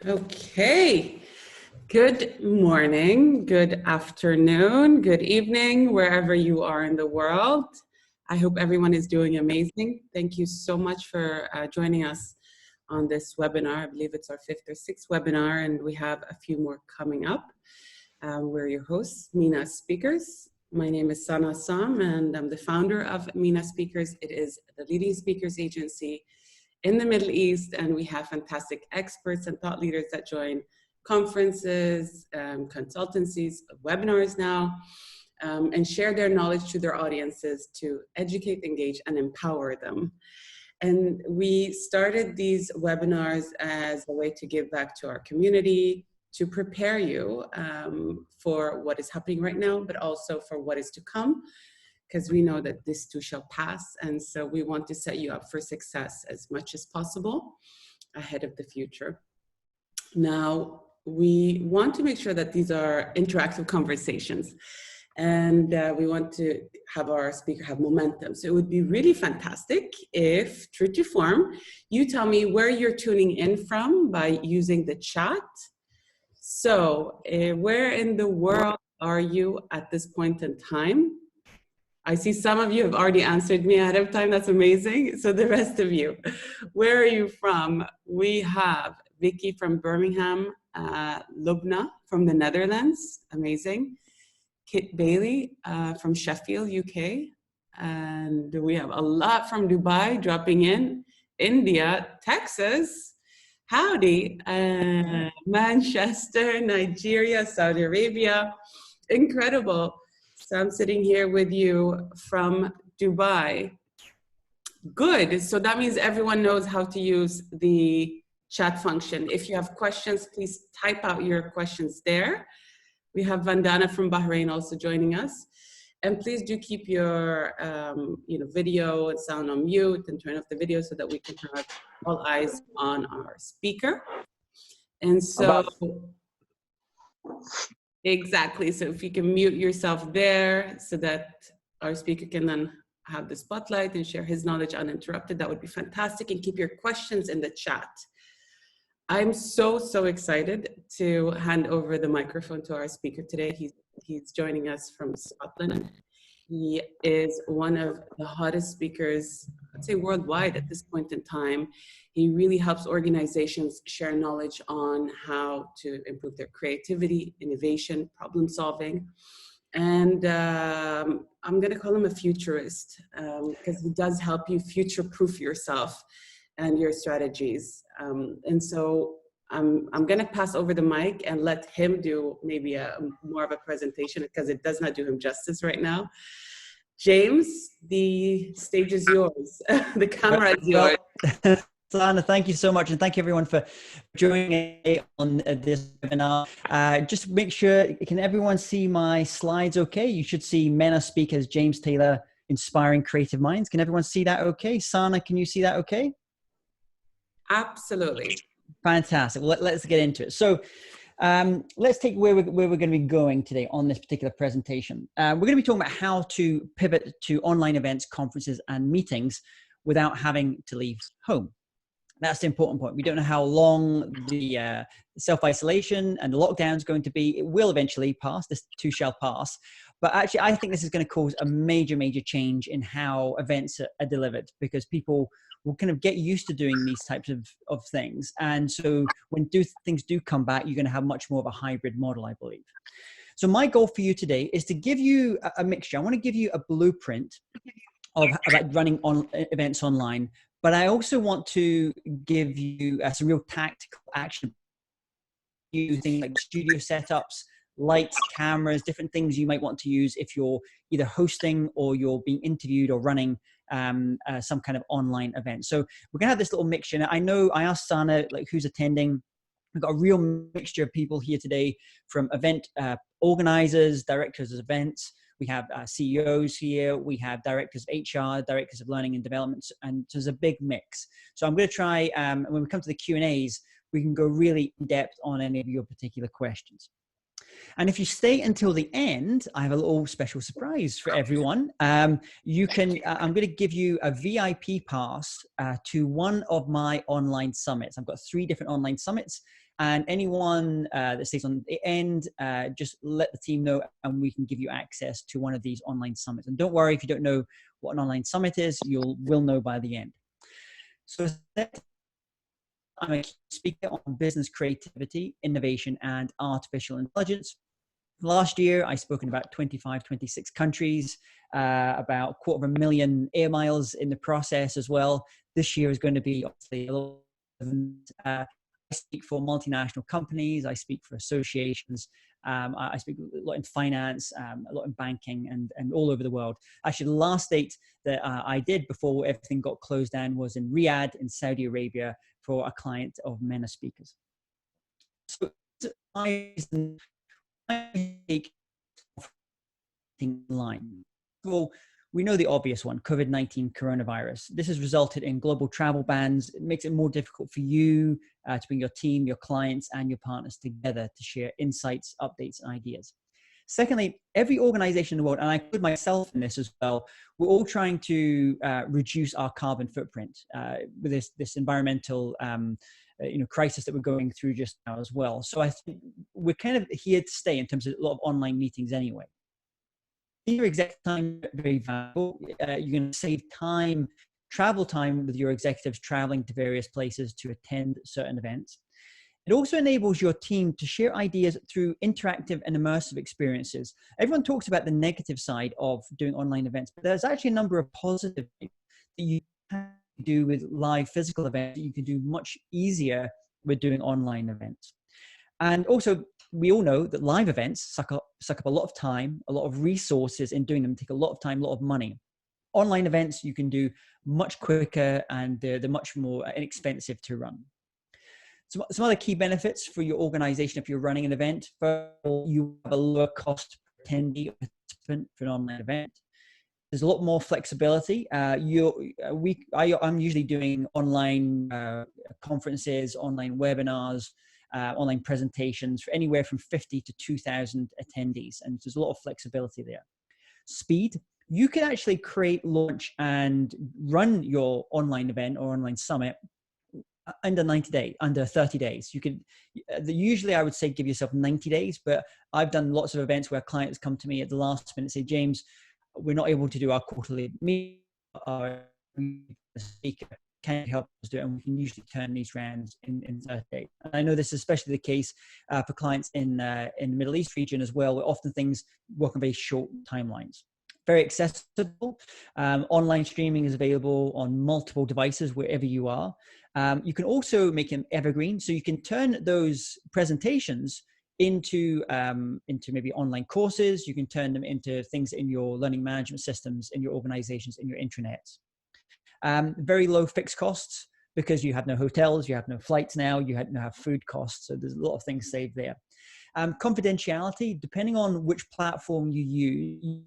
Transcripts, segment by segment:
Okay. Good morning, good afternoon, good evening, wherever you are in the world. I hope everyone is doing amazing. Thank you so much for joining us on this webinar. I believe it's our 5th or 6th webinar, and we have a few more coming up. We're your hosts, MENA Speakers. My name is Sana Sam, and I'm the founder of MENA Speakers. It is the leading speakers agency in the Middle East, and we have fantastic experts and thought leaders that join conferences, consultancies, webinars now, and share their knowledge to their audiences to educate, engage, and empower them. And we started these webinars as a way to give back to our community, to prepare you for what is happening right now, but also for what is to come, because we know that this too shall pass. And so we want to set you up for success as much as possible ahead of the future. Now, we want to make sure that these are interactive conversations, and we want to have our speaker have momentum. So it would be really fantastic if, true to form, you tell me where you're tuning in from by using the chat. So where in the world are you at this point in time? I see some of you have already answered me ahead of time. That's amazing. So the rest of you, where are you from? We have Vicky from Birmingham, Lubna from the Netherlands, amazing. Kit Bailey from Sheffield, UK. And we have a lot from Dubai dropping in, India, Texas, howdy, Manchester, Nigeria, Saudi Arabia, incredible. So I'm sitting here with you from Dubai. Good, so that means everyone knows how to use the chat function. If you have questions, please type out your questions there. We have Vandana from Bahrain also joining us. And please do keep your video and sound on mute and turn off the video so that we can have all eyes on our speaker. And so, exactly, so if you can mute yourself there so that our speaker can then have the spotlight and share his knowledge uninterrupted, that would be fantastic. And keep your questions in the chat. I'm so excited to hand over the microphone to our speaker today. He's joining us from Scotland. He is one of the hottest speakers, I'd say worldwide at this point in time. He really helps organizations share knowledge on how to improve their creativity, innovation, problem solving. And I'm gonna call him a futurist because he does help you future-proof yourself and your strategies. And so I'm gonna pass over the mic and let him do maybe more of a presentation because it does not do him justice right now. James, the stage is yours. The camera is yours. Sana, thank you so much. And thank you everyone for joining on this webinar. Just make sure, can everyone see my slides okay? You should see MENA Speakers, James Taylor, Inspiring Creative Minds. Can everyone see that okay? Sana, can you see that okay? Absolutely. Fantastic. Well, let's get into it. So let's take where we're going to be going today on this particular presentation. We're going to be talking about how to pivot to online events, conferences, and meetings without having to leave home. That's the important point. We don't know how long the self-isolation and the lockdown is going to be. It will eventually pass. This too shall pass. But actually, I think this is going to cause a major change in how events are delivered, because people will kind of get used to doing these types of things. And so when things do come back, you're going to have much more of a hybrid model, I believe. So my goal for you today is to give you a mixture. I want to give you a blueprint of about running on events online. But I also want to give you some real tactical action using like studio setups, lights, cameras, different things you might want to use if you're either hosting or you're being interviewed or running some kind of online event. So we're gonna have this little mixture. Now, I know I asked Sana like who's attending. We've got a real mixture of people here today, from event organizers, directors of events. We have CEOs here. We have directors of HR, directors of learning and development, and so there's a big mix. So I'm going to try, when we come to the Q&As, we can go really in depth on any of your particular questions. And if you stay until the end, I have a little special surprise for everyone. You can, I'm going to give you a VIP pass to one of my online summits. I've got 3 different online summits, and anyone that stays on the end, just let the team know and we can give you access to one of these online summits. And don't worry if you don't know what an online summit is, will know by the end. So I'm a speaker on business creativity, innovation, and artificial intelligence. Last year, I spoke in about 25, 26 countries, about 250,000 air miles in the process as well. This year is going to be obviously a little I speak for multinational companies. I speak for associations. I speak a lot in finance, a lot in banking, and all over the world. Actually, the last date that I did before everything got closed down was in Riyadh in Saudi Arabia for a client of MENA speakers. So I take line. Well, we know the obvious one, COVID-19 coronavirus. This has resulted in global travel bans. It makes it more difficult for you to bring your team, your clients, and your partners together to share insights, updates, and ideas. Secondly, every organization in the world, and I put myself in this as well, we're all trying to reduce our carbon footprint with this environmental crisis that we're going through just now as well. So I think we're kind of here to stay in terms of a lot of online meetings anyway. Your executive time is very valuable. You're going to save time, travel time with your executives traveling to various places to attend certain events. It also enables your team to share ideas through interactive and immersive experiences. Everyone talks about the negative side of doing online events, but there's actually a number of positive things that you can do with live physical events that you can do much easier with doing online events. And also, we all know that live events suck up a lot of time, a lot of resources in doing them, take a lot of time, a lot of money. Online events you can do much quicker, and they're much more inexpensive to run. Some other key benefits for your organization if you're running an event. First of all, you have a lower cost per attendee or participant for an online event. There's a lot more flexibility. I'm usually doing online conferences, online webinars, online presentations for anywhere from 50 to 2,000 attendees. And there's a lot of flexibility there. Speed. You can actually create, launch, and run your online event or online summit under 30 days. You could, usually I would say give yourself 90 days, but I've done lots of events where clients come to me at the last minute and say, James, we're not able to do our quarterly meeting, our speaker, can you help us do it? And we can usually turn these rounds in 30 days. And I know this is especially the case for clients in the Middle East region as well, where often things work on very short timelines. Very accessible. Online streaming is available on multiple devices wherever you are. You can also make them evergreen, so you can turn those presentations into maybe online courses. You can turn them into things in your learning management systems, in your organizations, in your intranets. Very low fixed costs because you have no hotels, you have no flights now, you have food costs. So there's a lot of things saved there. Confidentiality, depending on which platform you use,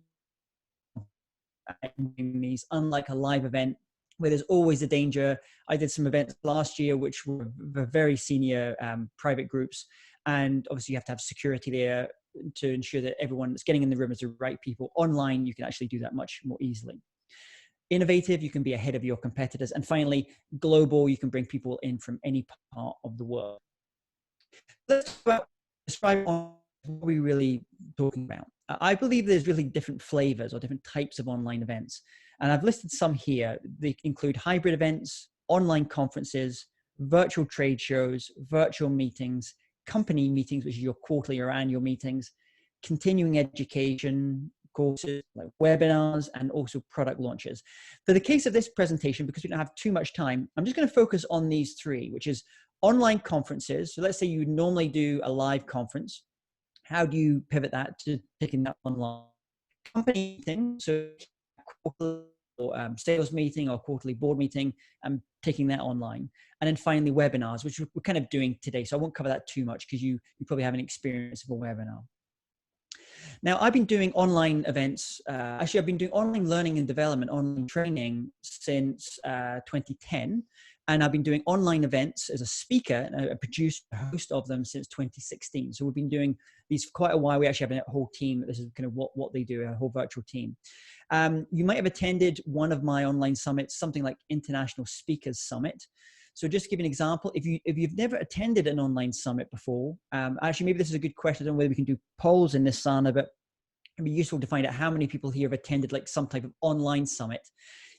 these, unlike a live event where there's always a danger. I did some events last year which were very senior private groups, and obviously you have to have security there to ensure that everyone that's getting in the room is the right people. Online, you can actually do that much more easily. Innovative, you can be ahead of your competitors. And finally, global, you can bring people in from any part of the world. Let's describe what we're really talking about. I believe there's really different flavors or different types of online events. And I've listed some here. They include hybrid events, online conferences, virtual trade shows, virtual meetings, company meetings, which is your quarterly or annual meetings, continuing education, courses like webinars, and also product launches. For the case of this presentation, because we don't have too much time, I'm just going to focus on these 3, which is online conferences. So let's say you normally do a live conference. How do you pivot that to taking that online? Company meeting, so quarterly or sales meeting or quarterly board meeting, and taking that online. And then finally webinars, which we're kind of doing today. So I won't cover that too much because you probably have an experience of a webinar. Now, I've been doing online events. Actually, I've been doing online learning and development, online training since 2010. And I've been doing online events as a speaker, and a producer, a host of them since 2016. So we've been doing these for quite a while. We actually have a whole team. This is kind of what they do, a whole virtual team. You might have attended one of my online summits, something like International Speakers Summit. So just to give you an example, if you've never attended an online summit before, actually, maybe this is a good question. I don't know whether we can do polls in this, Sana, but it'd be useful to find out how many people here have attended like some type of online summit.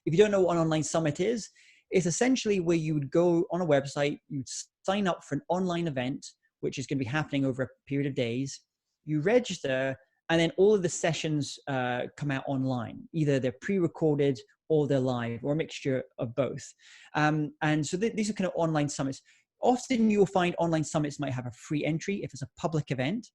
If you don't know what an online summit is, it's essentially where you would go on a website, you'd sign up for an online event, which is going to be happening over a period of days. You register, and then all of the sessions come out online. Either they're pre-recorded or they're live, or a mixture of both. And so these are kind of online summits. Often you'll find online summits might have a free entry if it's a public event.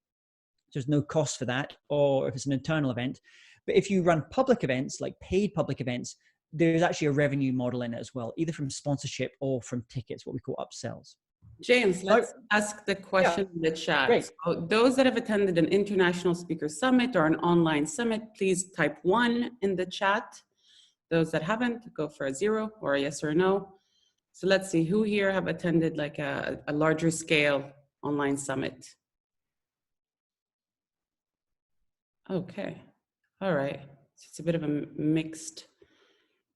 There's no cost for that, or if it's an internal event. But if you run public events, like paid public events, there's actually a revenue model in it as well, either from sponsorship or from tickets, what we call upsells. James, let's ask the question in the chat. Great. So those that have attended an international speaker summit or an online summit, please type 1 in the chat. Those that haven't, go for a 0 or a yes or no. So let's see, who here have attended like a larger scale online summit? Okay, all right. So it's a bit of a mixed,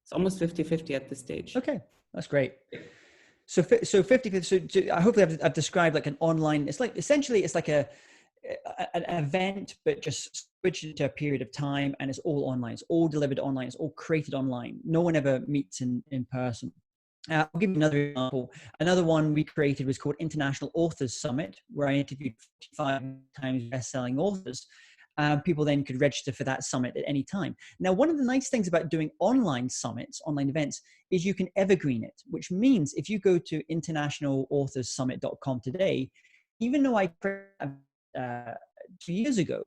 it's almost 50-50 at this stage. Okay, that's great. So 50-50, so hopefully I've described like an online, it's like, essentially it's like an event, but just switched into a period of time, and it's all online. It's all delivered online. It's all created online. No one ever meets in person. I'll give you another example. Another one we created was called International Authors Summit, where I interviewed 55 times best-selling authors. People then could register for that summit at any time. Now, one of the nice things about doing online summits, online events, is you can evergreen it, which means if you go to internationalauthorssummit.com today, even though I created 2 years ago,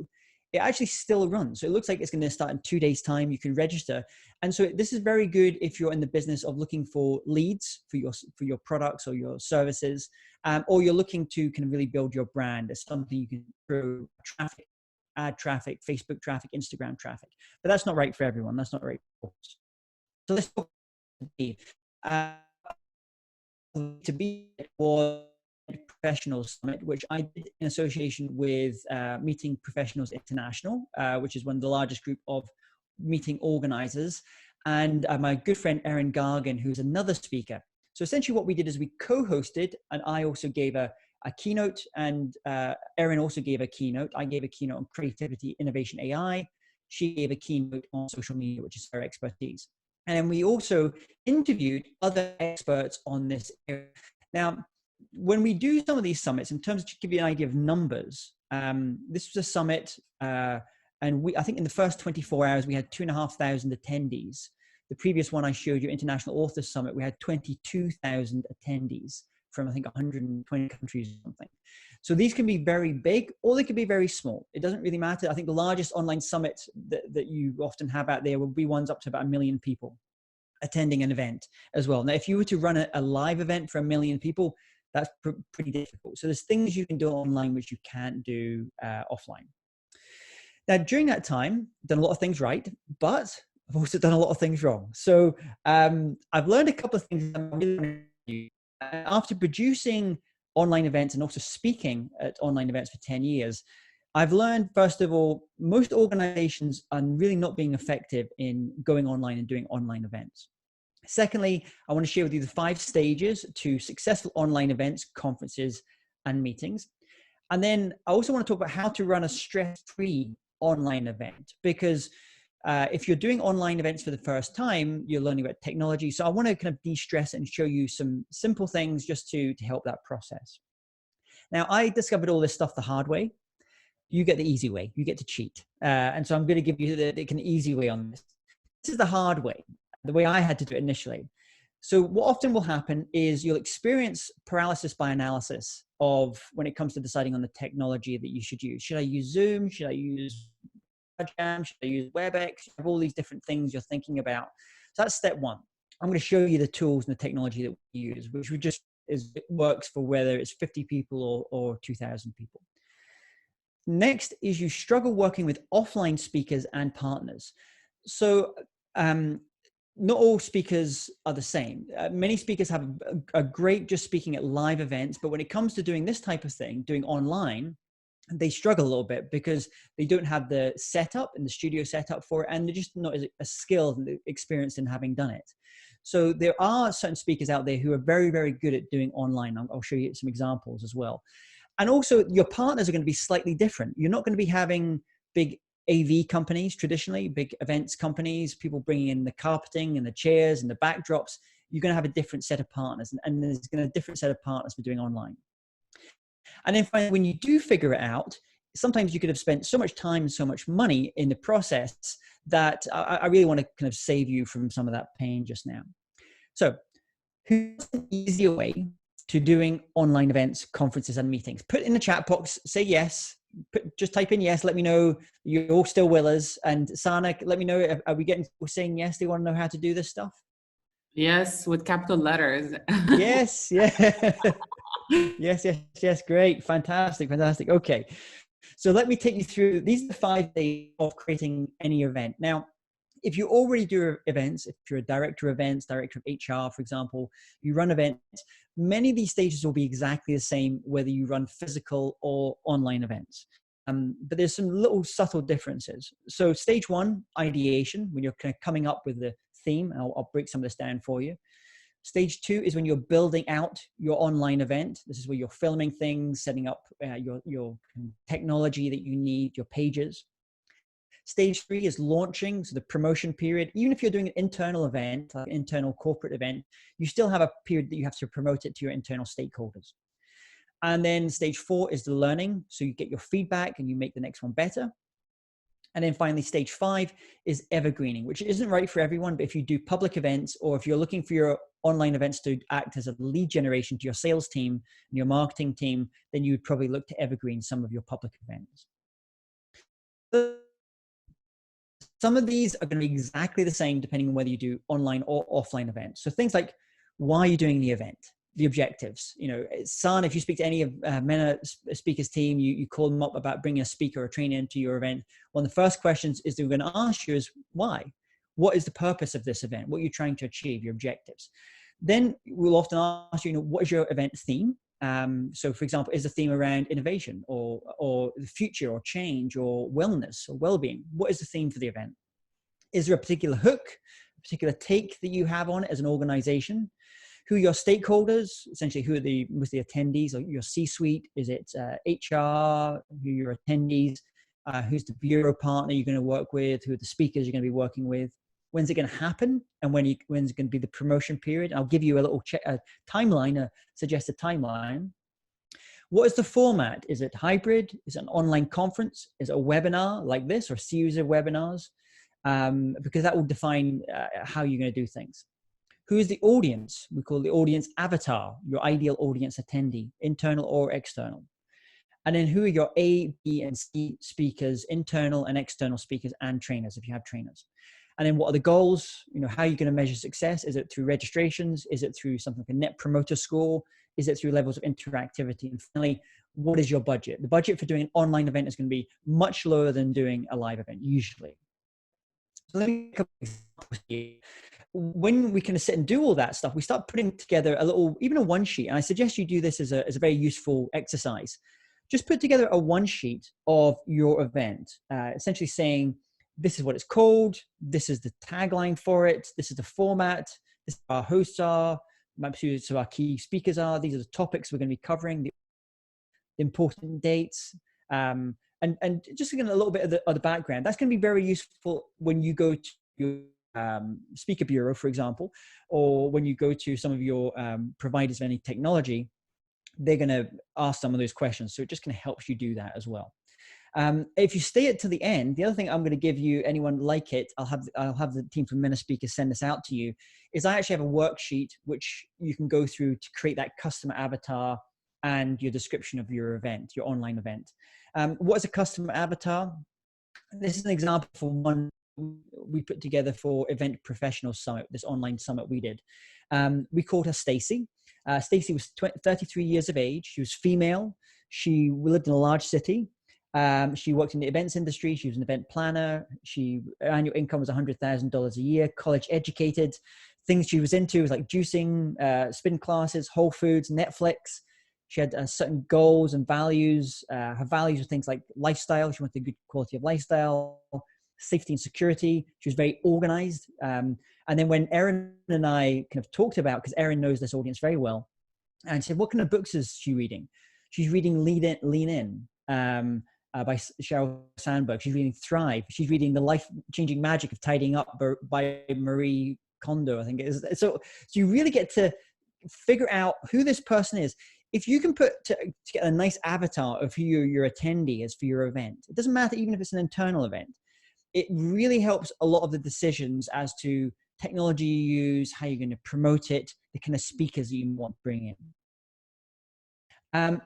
it actually still runs. So it looks like it's going to start in 2 days' time. You can register. And so this is very good if you're in the business of looking for leads for your products or your services, or you're looking to kind of really build your brand as something you can grow traffic, add traffic, Facebook traffic, Instagram traffic. But that's not right for everyone. That's not right for us. So let's talk to be was Professionals Summit, which I did in association with Meeting Professionals International, which is one of the largest group of meeting organizers, and my good friend Erin Gargan, who's another speaker. So essentially what we did is we co-hosted, and I also gave a keynote, and Erin also gave a keynote. I gave a keynote on creativity, innovation, AI. She gave a keynote on social media, which is her expertise. And then we also interviewed other experts on this area. Now, when we do some of these summits, in terms of, to give you an idea of numbers, this was a summit, and I think in the first 24 hours, we had 2,500 attendees. The previous one I showed you, International Authors Summit, we had 22,000 attendees from, I think, 120 countries or something. So these can be very big, or they can be very small. It doesn't really matter. I think the largest online summit that you often have out there will be ones up to about 1 million people attending an event as well. Now, if you were to run a live event for 1 million people, that's pretty difficult. So there's things you can do online which you can't do offline. Now, during that time, I've done a lot of things right, but I've also done a lot of things wrong. So I've learned a couple of things. After producing online events and also speaking at online events for 10 years, I've learned, first of all, most organizations are really not being effective in going online and doing online events. Secondly, I want to share with you the 5 stages to successful online events, conferences, and meetings. And then I also want to talk about how to run a stress-free online event, because if you're doing online events for the first time, you're learning about technology. So I want to kind of de-stress it and show you some simple things just to help that process. Now, I discovered all this stuff the hard way. You get the easy way. You get to cheat. And so I'm going to give you the easy way on this. This is the hard way, the way I had to do it initially. So what often will happen is you'll experience paralysis by analysis of when it comes to deciding on the technology that you should use. Should I use Zoom? Should I use Jam? Should I use WebEx? You have all these different things you're thinking about. So that's step 1. I'm going to show you the tools and the technology that we use, which it works for whether it's 50 people or 2,000 people. Next is you struggle working with offline speakers and partners. So not all speakers are the same. Many speakers have a great just speaking at live events, but when it comes to doing this type of thing, doing online, they struggle a little bit because they don't have the setup and the studio setup for it, and they're just not as skilled and experienced in having done it. So there are certain speakers out there who are very, very good at doing online. I'll show you some examples as well. And also your partners are going to be slightly different. You're not going to be having big AV companies, traditionally big events companies, people bringing in the carpeting and the chairs and the backdrops. You're going to have a different set of partners, and there's going to be a different set of partners for doing online. And then finally, when you do figure it out, sometimes you could have spent so much time and so much money in the process that I really want to kind of save you from some of that pain just now. So who's an easier way to doing online events, conferences, and meetings? Put in the chat box, say yes. Just type in yes. Let me know you're all still with us. And Sana, let me know, we're saying yes? They want to know how to do this stuff? Yes, with capital letters. Yes, yeah. Yes. Great. Fantastic. Okay. So let me take you through, these are the 5 days of creating any event. Now, if you already do events, if you're a director of events, director of HR, for example, you run events, many of these stages will be exactly the same, whether you run physical or online events. But there's some little subtle differences. So stage 1, ideation, when you're kind of coming up with the theme. I'll break some of this down for you. Stage 2 is when you're building out your online event. This is where you're filming things, setting up your technology that you need, your pages. Stage 3 is launching, so the promotion period. Even if you're doing an internal event, like an internal corporate event, you still have a period that you have to promote it to your internal stakeholders. And then stage 4 is the learning. So you get your feedback and you make the next one better. And then finally, stage 5 is evergreening, which isn't right for everyone. But if you do public events, or if you're looking for your online events to act as a lead generation to your sales team and your marketing team, then you would probably look to evergreen some of your public events. Some of these are going to be exactly the same depending on whether you do online or offline events. So things like, why are you doing the event? The objectives. You know, San, if you speak to any of MENA speakers team, you call them up about bringing a speaker or trainer into your event. One of the first questions is they're going to ask you is why? What is the purpose of this event? What are you trying to achieve? Your objectives. Then we'll often ask you, what is your event theme? So for example, is the theme around innovation or the future or change or wellness or well-being? What is the theme for the event? Is there a particular hook, a particular take that you have on it as an organization? Who are your stakeholders? Essentially, who are the attendees or your C-suite? Is it HR? Who are your attendees? Who's the bureau partner you're going to work with? Who are the speakers you're going to be working with? When's it going to happen? And when's going to be the promotion period? I'll give you a little timeline, a suggested timeline. What is the format? Is it hybrid? Is it an online conference? Is it a webinar like this or a series of webinars? Because that will define how you're going to do things. Who is the audience? We call the audience avatar, your ideal audience attendee, internal or external. And then who are your A, B, and C speakers, internal and external speakers and trainers, if you have trainers. And then what are the goals? How are you going to measure success? Is it through registrations? Is it through something like a net promoter score? Is it through levels of interactivity? And finally, what is your budget? The budget for doing an online event is going to be much lower than doing a live event, usually. So let me come here. When we kind of sit and do all that stuff, we start putting together even a one sheet. And I suggest you do this as a very useful exercise. Just put together a one sheet of your event, essentially saying, this is what it's called. This is the tagline for it. This is the format. This is our hosts are. So our key speakers are. These are the topics we're going to be covering, the important dates. And just again, a little bit of the background. That's going to be very useful when you go to your speaker bureau, for example, or when you go to some of your providers of any technology. They're going to ask some of those questions. So it just kind of helps you do that as well. If you stay it to the end, the other thing I'm going to give you, anyone like it, I'll have the team from MENA Speakers send this out to you, is I actually have a worksheet which you can go through to create that customer avatar and your description of your event, your online event. What is a customer avatar? This is an example for one we put together for Event Professional Summit, this online summit we did. We called her Stacy. Stacy was 33 years of age. She was female. She lived in a large city. She worked in the events industry. She was an event planner. Her annual income was $100,000 a year, college educated. Things she was into was like juicing, spin classes, Whole Foods, Netflix. She had certain goals and values. Her values were things like lifestyle. She wanted a good quality of lifestyle, safety and security. She was very organized. And then when Erin and I kind of talked about, because Erin knows this audience very well, and said, what kind of books is she reading? She's reading Lean In by Sheryl Sandberg. She's reading Thrive. She's reading The Life-Changing Magic of Tidying Up by Marie Kondo, I think it is. So you really get to figure out who this person is. If you can put to get a nice avatar of who your attendee is for your event, it doesn't matter even if it's an internal event, it really helps a lot of the decisions as to technology you use, how you're going to promote it, the kind of speakers that you want to bring in.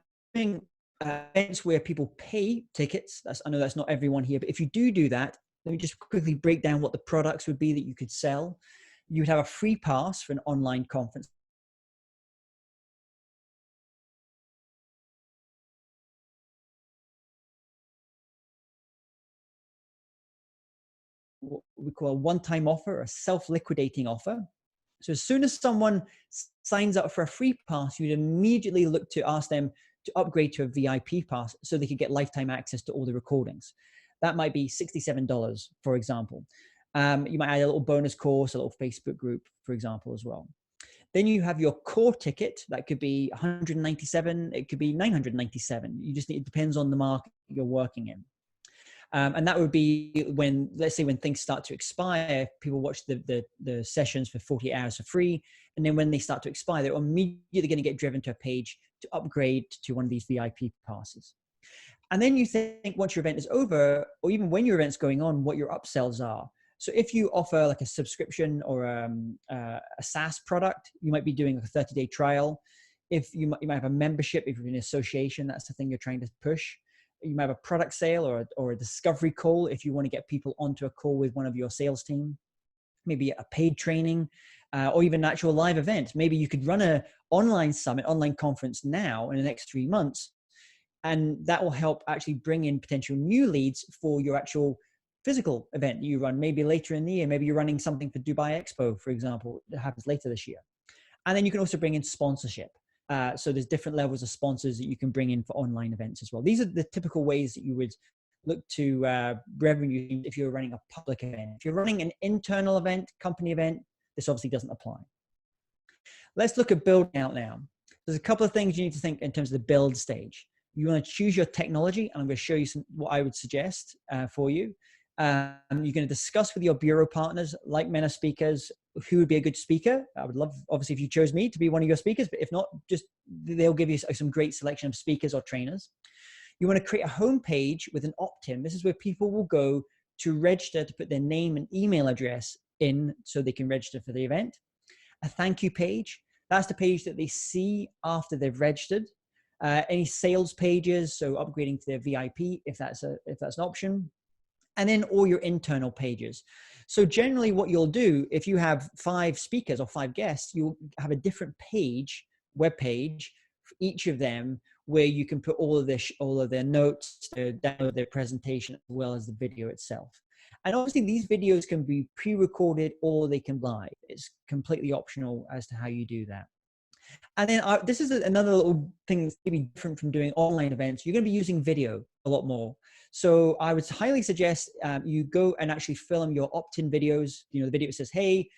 Events where people pay tickets, I know that's not everyone here, but if you do that, let me just quickly break down what the products would be that you could sell. You would have a free pass for an online conference. What we call a one-time offer, a self-liquidating offer. So as soon as someone signs up for a free pass, you'd immediately look to ask them to upgrade to a VIP pass so they could get lifetime access to all the recordings. That might be $67, for example. You might add a little bonus course, a little Facebook group, for example, as well. Then you have your core ticket. That could be $197. It could be $997. It depends on the market you're working in. And that would be when, let's say, when things start to expire, people watch the sessions for 48 hours for free. And then when they start to expire, they're immediately going to get driven to a page to upgrade to one of these VIP passes. And then you think once your event is over, or even when your event's going on, what your upsells are. So if you offer like a subscription or a SaaS product, you might be doing a 30-day trial. If you might have a membership, if you're in an association, that's the thing you're trying to push. You might have a product sale or a discovery call if you want to get people onto a call with one of your sales team. Maybe a paid training, or even an actual live event. Maybe you could run an online summit, online conference now in the next 3 months, and that will help actually bring in potential new leads for your actual physical event you run maybe later in the year. Maybe you're running something for Dubai Expo, for example, that happens later this year. And then you can also bring in sponsorship. So there's different levels of sponsors that you can bring in for online events as well. These are the typical ways that you would look to revenue if you're running a public event. If you're running an internal event, company event, this obviously doesn't apply. Let's look at building out now. There's a couple of things you need to think in terms of the build stage. You want to choose your technology, and I'm going to show you what I would suggest for you. You're going to discuss with your bureau partners, like MENA speakers, who would be a good speaker. I would love, obviously, if you chose me to be one of your speakers, but if not, just they'll give you some great selection of speakers or trainers. You want to create a homepage with an opt-in. This is where people will go to register, to put their name and email address in so they can register for the event. A thank you page. That's the page that they see after they've registered. Any sales pages, so upgrading to their VIP if that's an option. And then all your internal pages. So generally what you'll do, if you have 5 speakers or 5 guests, you'll have a different page, web page for each of them, where you can put all of their notes, their presentation, as well as the video itself. And obviously these videos can be pre-recorded or they can live. It's completely optional as to how you do that. And then this is another little thing that's maybe different from doing online events. You're going to be using video a lot more. So I would highly suggest you go and actually film your opt-in videos. You know, the video that says, hey,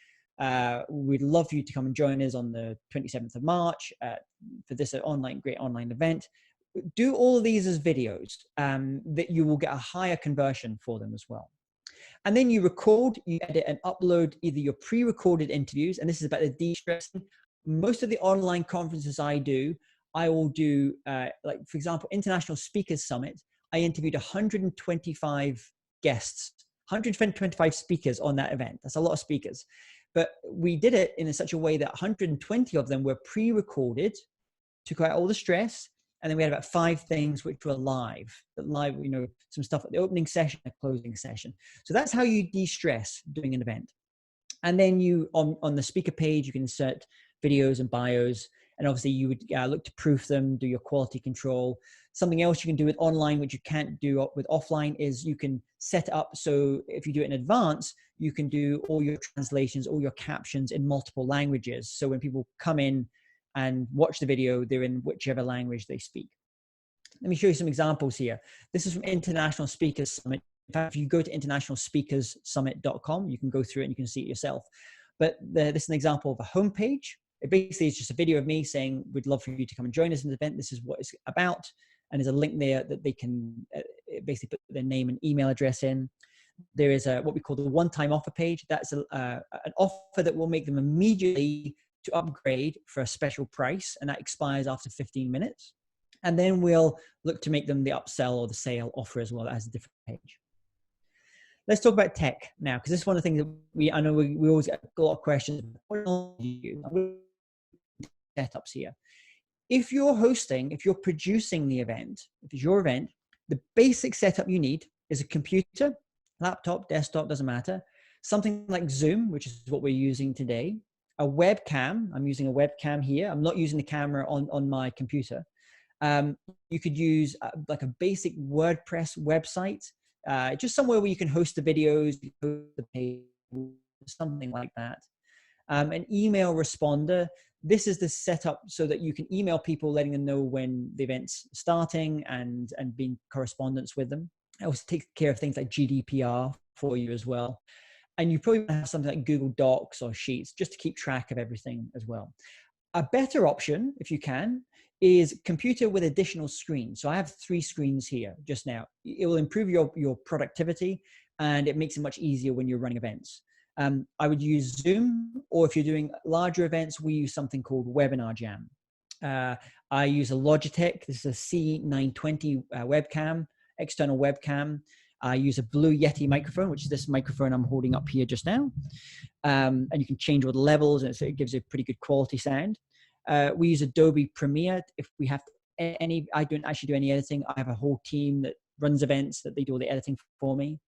we'd love for you to come and join us on the 27th of March for this great online event. Do all of these as videos that you will get a higher conversion for them as well. And then you record, you edit and upload either your pre-recorded interviews, and this is about the de-stressing. Most of the online conferences I will do, like for example, International Speakers Summit. I interviewed 125 guests, 125 speakers on that event. That's a lot of speakers. But we did it in such a way that 120 of them were pre-recorded, took out all the stress, and then we had about 5 things which were live, you know, some stuff at the opening session, a closing session. So that's how you de-stress doing an event. And then you, on the speaker page, you can insert videos and bios, and obviously you would look to proof them, do your quality control. Something else you can do with online, which you can't do with offline, is you can set it up so if you do it in advance, you can do all your translations, all your captions in multiple languages. So when people come in and watch the video, they're in whichever language they speak. Let me show you some examples here. This is from International Speakers Summit. In fact, if you go to internationalspeakerssummit.com, you can go through it and you can see it yourself. But this is an example of a homepage. It basically is just a video of me saying, we'd love for you to come and join us in the event. This is what it's about. And there's a link there that they can basically put their name and email address in. There is what we call the one-time offer page. That's an offer that will make them immediately to upgrade for a special price. And that expires after 15 minutes. And then we'll look to make them the upsell or the sale offer as well. That has a different page. Let's talk about tech now, because this is one of the things that I know we always get a lot of questions. Setups here. If you're hosting, if you're producing the event, if it's your event, the basic setup you need is a computer, laptop, desktop, doesn't matter. Something like Zoom, which is what we're using today. A webcam. I'm using a webcam here. I'm not using the camera on my computer. You could use like a basic WordPress website, just somewhere where you can host the videos, the page, something like that. An email responder. This is the setup so that you can email people, letting them know when the event's starting and being correspondence with them. It also takes care of things like GDPR for you as well. And you probably have something like Google Docs or Sheets just to keep track of everything as well. A better option, if you can, is computer with additional screens. So I have 3 screens here just now. It will improve your productivity, and it makes it much easier when you're running events. I would use Zoom, or if you're doing larger events, we use something called Webinar Jam. I use a Logitech. This is a C920 webcam, external webcam. I use a Blue Yeti microphone, which is this microphone I'm holding up here just now. And you can change all the levels, and it gives a pretty good quality sound. We use Adobe Premiere. If we have any, I don't actually do any editing. I have a whole team that runs events that they do all the editing for me.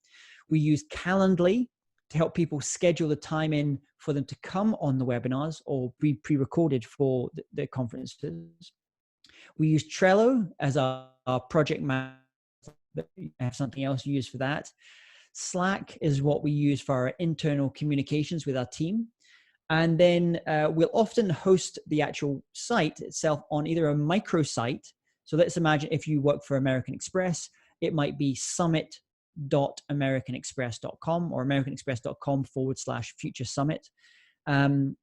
We use Calendly to help people schedule the time in for them to come on the webinars or be pre-recorded for the conferences. We use Trello as our project manager. I have something else used for that. Slack is what we use for our internal communications with our team. And then we'll often host the actual site itself on either a microsite. So let's imagine if you work for American Express, it might be summit.americanexpress.com or americanexpress.com/future summit.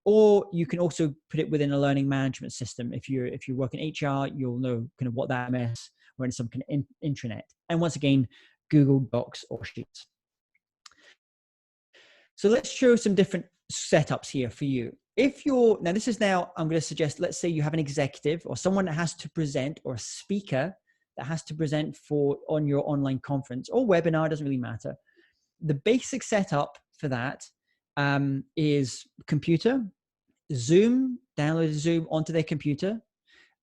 Or you can also put it within a learning management system. If you work in HR, you'll know kind of what that MS or in some kind of intranet. And once again, Google Docs or Sheets. So let's show some different setups here for you. Now this is now, I'm going to suggest, let's say you have an executive or someone that has to present, or a speaker that has to present on your online conference or webinar, doesn't really matter. The basic setup for that is computer, Zoom, download Zoom onto their computer,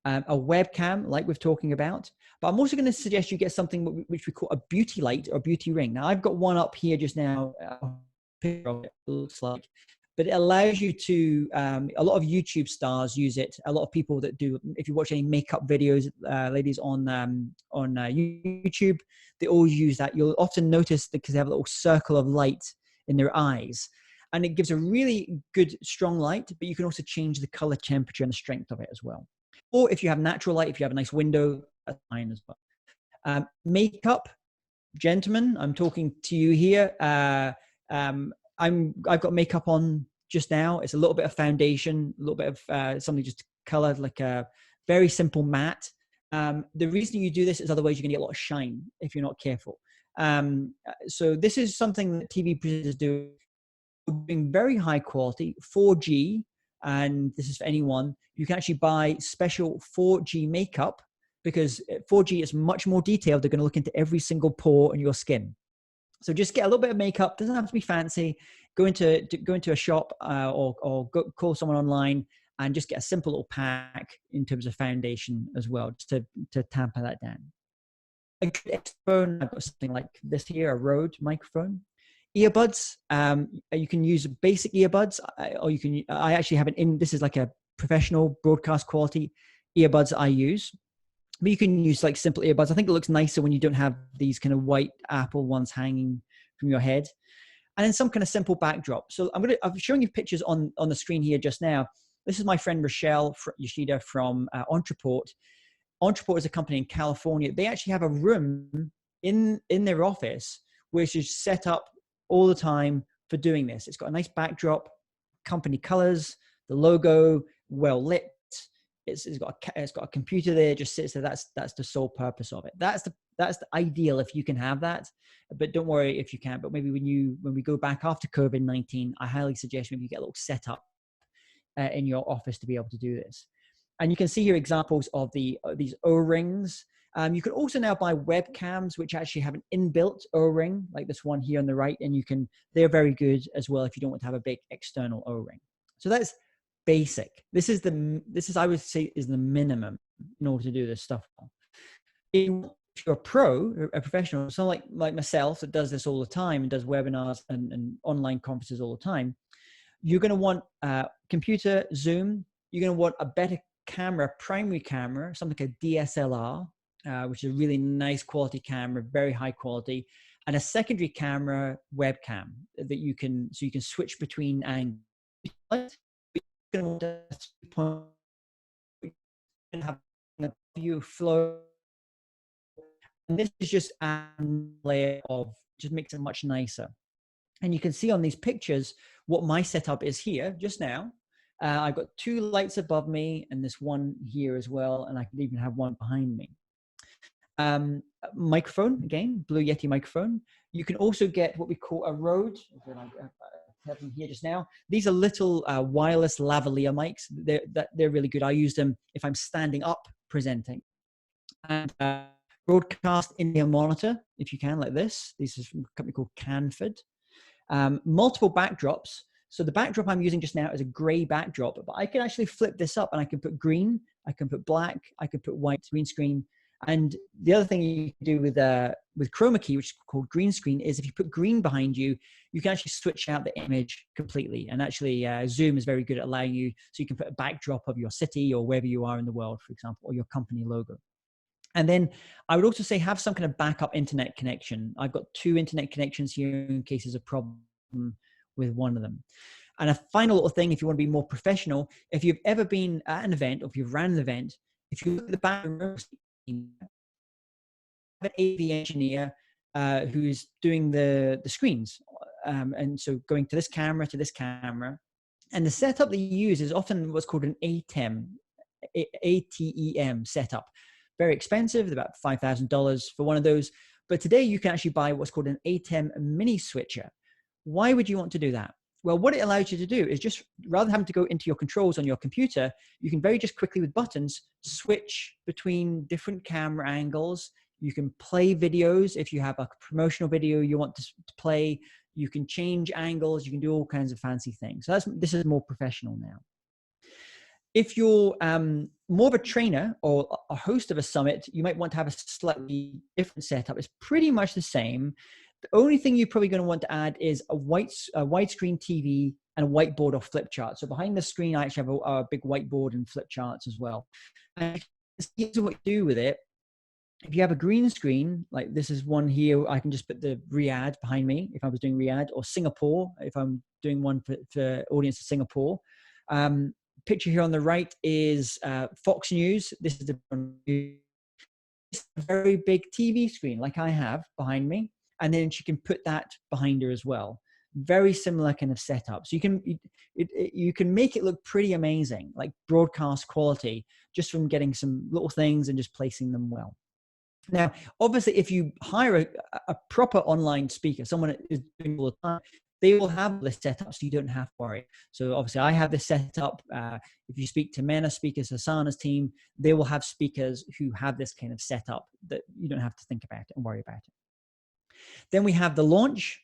a webcam like we're talking about. But I'm also going to suggest you get something which we call a beauty light or beauty ring. Now I've got one up here just now, picture of it looks like, but it allows you to, a lot of YouTube stars use it. A lot of people that do, if you watch any makeup videos, ladies on YouTube, they all use that. You'll often notice because they have a little circle of light in their eyes, and it gives a really good strong light, but you can also change the color, temperature, and the strength of it as well. Or if you have natural light, if you have a nice window, that's fine as well. Makeup, gentlemen, I'm talking to you here. I've got makeup on just now. It's a little bit of foundation, a little bit of something just colored, like a very simple matte. The reason you do this is otherwise you're gonna get a lot of shine if you're not careful. So this is something that TV presenters do, doing very high quality, 4G, and this is for anyone. You can actually buy special 4G makeup, because 4G is much more detailed. They're gonna look into every single pore in your skin. So just get a little bit of makeup. Doesn't have to be fancy. Go into a shop or call someone online and just get a simple little pack in terms of foundation as well, just to tamper that down. A good microphone, I've got something like this here, a Rode microphone. Earbuds, you can use basic earbuds, or you can. I actually have this is like a professional broadcast quality earbuds I use. But you can use like simple earbuds. I think it looks nicer when you don't have these kind of white Apple ones hanging from your head. And then some kind of simple backdrop. So I'm showing you pictures on the screen here just now. This is my friend Rochelle Yoshida from Entreport. Entreport is a company in California. They actually have a room in their office which is set up all the time for doing this. It's got a nice backdrop, company colors, the logo, well lit. It's got a computer there, just sits there. That's the sole purpose of it. That's the ideal if you can have that. But don't worry if you can't. But maybe when we go back after COVID-19, I highly suggest maybe you get a little setup in your office to be able to do this. And you can see here examples of these O-rings. You can also now buy webcams which actually have an inbuilt O-ring, like this one here on the right, and they're very good as well if you don't want to have a big external O-ring. So that's basic. This is I would say is the minimum in order to do this stuff. If you're a pro, a professional, someone like myself that does this all the time and does webinars and online conferences all the time, you're going to want computer, Zoom. You're going to want a better camera, primary camera, something like a DSLR, which is a really nice quality camera, very high quality, and a secondary camera webcam that you can switch between angles. You're going to have a view flow, and this is just a layer of just makes it much nicer. And you can see on these pictures what my setup is here just now. I've got 2 lights above me and this one here as well, and I can even have one behind me. Microphone, again, Blue Yeti microphone. You can also get what we call a Rode. I have them here just now. These are little wireless lavalier mics. They're really good. I use them if I'm standing up presenting. And broadcast in your monitor, if you can, like this. This is from a company called Canford. Multiple backdrops. So the backdrop I'm using just now is a gray backdrop, but I can actually flip this up and I can put green, I can put black, I can put white, green screen. And the other thing you can do with chroma key, which is called green screen, is if you put green behind you, you can actually switch out the image completely. And actually Zoom is very good at allowing you, so you can put a backdrop of your city or wherever you are in the world, for example, or your company logo. And then I would also say have some kind of backup internet connection. I've got 2 internet connections here in case there's a problem with one of them. And a final little thing, if you want to be more professional, if you've ever been at an event, or if you've ran an event, if you look at the back row, an AV engineer who's doing the screens. And so going to this camera, and the setup that you use is often what's called an ATEM setup. Very expensive, about $5,000 for one of those. But today you can actually buy what's called an ATEM mini switcher. Why would you want to do that? Well, what it allows you to do is just, rather than having to go into your controls on your computer, you can very just quickly with buttons switch between different camera angles. You can play videos. If you have a promotional video you want to play, you can change angles. You can do all kinds of fancy things. So this is more professional now. If you're more of a trainer or a host of a summit, you might want to have a slightly different setup. It's pretty much the same. The only thing you're probably going to want to add is a widescreen TV and a whiteboard or flip chart. So behind the screen, I actually have a big whiteboard and flip charts as well. And here's what you do with it. If you have a green screen, like this is one here, I can just put the Riyadh behind me if I was doing Riyadh, or Singapore if I'm doing one for audience of Singapore. Picture here on the right is Fox News. This is a very big TV screen like I have behind me. And then she can put that behind her as well. Very similar kind of setup. So you can make it look pretty amazing, like broadcast quality, just from getting some little things and just placing them well. Now, obviously, if you hire a proper online speaker, someone that is doing all the time, they will have this setup, so you don't have to worry. So obviously, I have this set up. If you speak to MENA speakers, Hasana's team, they will have speakers who have this kind of setup that you don't have to think about it and worry about it. Then we have the launch.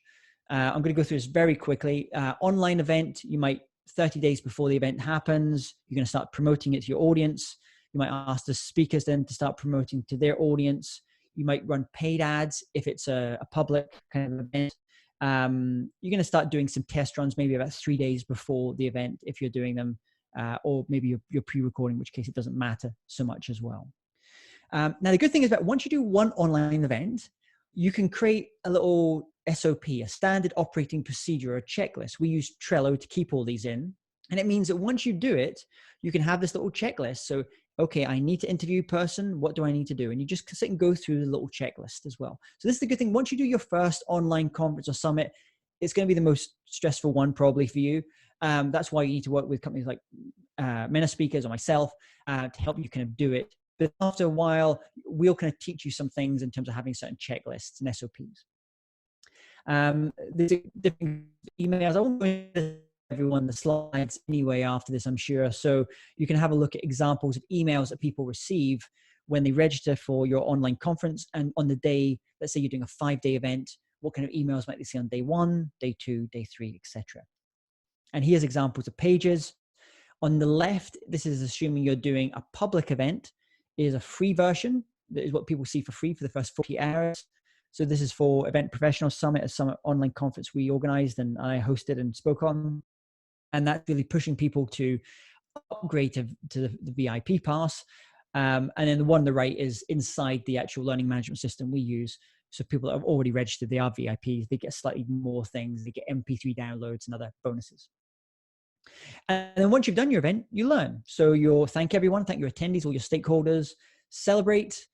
I'm going to go through this very quickly. Online event, you might 30 days before the event happens, you're going to start promoting it to your audience. You might ask the speakers then to start promoting to their audience. You might run paid ads if it's a public kind of event. You're going to start doing some test runs maybe about 3 days before the event if you're doing them, or maybe you're pre-recording, in which case it doesn't matter so much as well. Now, the good thing is that once you do one online event, you can create a little SOP, a standard operating procedure, a checklist. We use Trello to keep all these in. And it means that once you do it, you can have this little checklist. So, okay, I need to interview a person. What do I need to do? And you just sit and go through the little checklist as well. So this is the good thing. Once you do your first online conference or summit, it's going to be the most stressful one probably for you. That's why you need to work with companies like MENA Speakers or myself to help you kind of do it. But after a while, we'll kind of teach you some things in terms of having certain checklists and SOPs. There's different emails. I won't go into everyone the slides anyway after this, I'm sure. So you can have a look at examples of emails that people receive when they register for your online conference. And on the day, let's say you're doing a 5-day event, what kind of emails might they see on day 1, day 2, day 3, etc. And here's examples of pages. On the left, this is assuming you're doing a public event. Is a free version. That is what people see for free for the first 40 hours. So this is for Event Professional Summit, a summit online conference we organized and I hosted and spoke on. And that's really pushing people to upgrade to the VIP pass. And then the one on the right is inside the actual learning management system we use. So people that have already registered, they are VIPs. They get slightly more things. They get MP3 downloads and other bonuses. And then once you've done your event, you learn. So you'll thank everyone, thank your attendees, all your stakeholders, celebrate,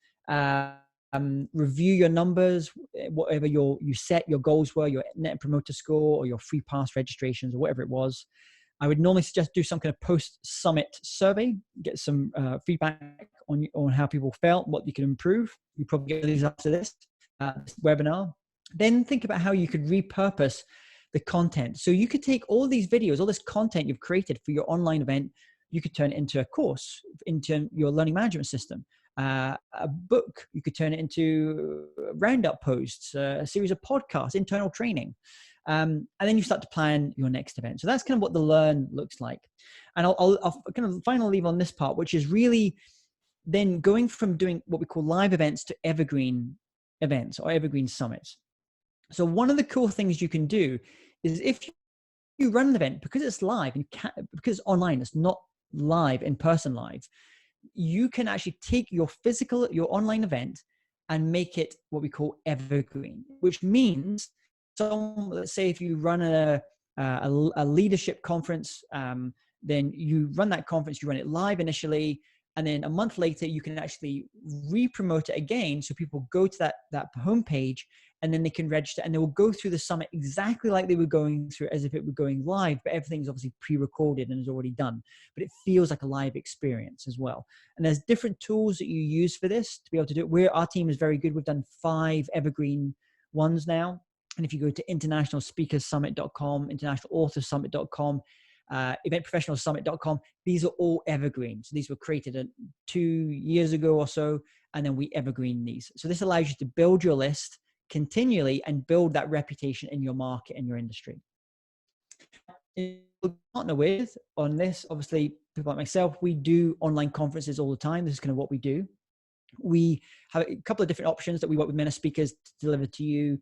review your numbers, whatever you set your goals were, your net promoter score or your free pass registrations or whatever it was. I would normally suggest do some kind of post-summit survey, get some feedback on how people felt, what you can improve. You probably get these after this webinar. Then think about how you could repurpose the content. So you could take all these videos, all this content you've created for your online event, you could turn it into a course, into your learning management system, a book, you could turn it into roundup posts, a series of podcasts, internal training. And then you start to plan your next event. So that's kind of what the learn looks like. And I'll kind of finally leave on this part, which is really then going from doing what we call live events to evergreen events or evergreen summits. So one of the cool things you can do is if you run an event, because it's live and because it's online, it's not live, in person live, you can actually take your online event and make it what we call evergreen, which means, let's say if you run a leadership conference, then you run that conference, you run it live initially, and then a month later, you can actually re-promote it again. So people go to that homepage and then they can register and they will go through the summit exactly like they were going through as if it were going live, but everything's obviously pre-recorded and is already done, but it feels like a live experience as well. And there's different tools that you use for this to be able to do it. Our team is very good. We've done 5 evergreen ones now. And if you go to internationalspeakersummit.com, internationalauthorsummit.com, eventprofessionalsummit.com, these are all evergreen. So these were created 2 years ago or so, and then we evergreen these. So this allows you to build your list continually and build that reputation in your market and your industry. Partner with on this, obviously, people like myself, we do online conferences all the time. This is kind of what we do. We have a couple of different options that we work with MENA speakers to deliver to you.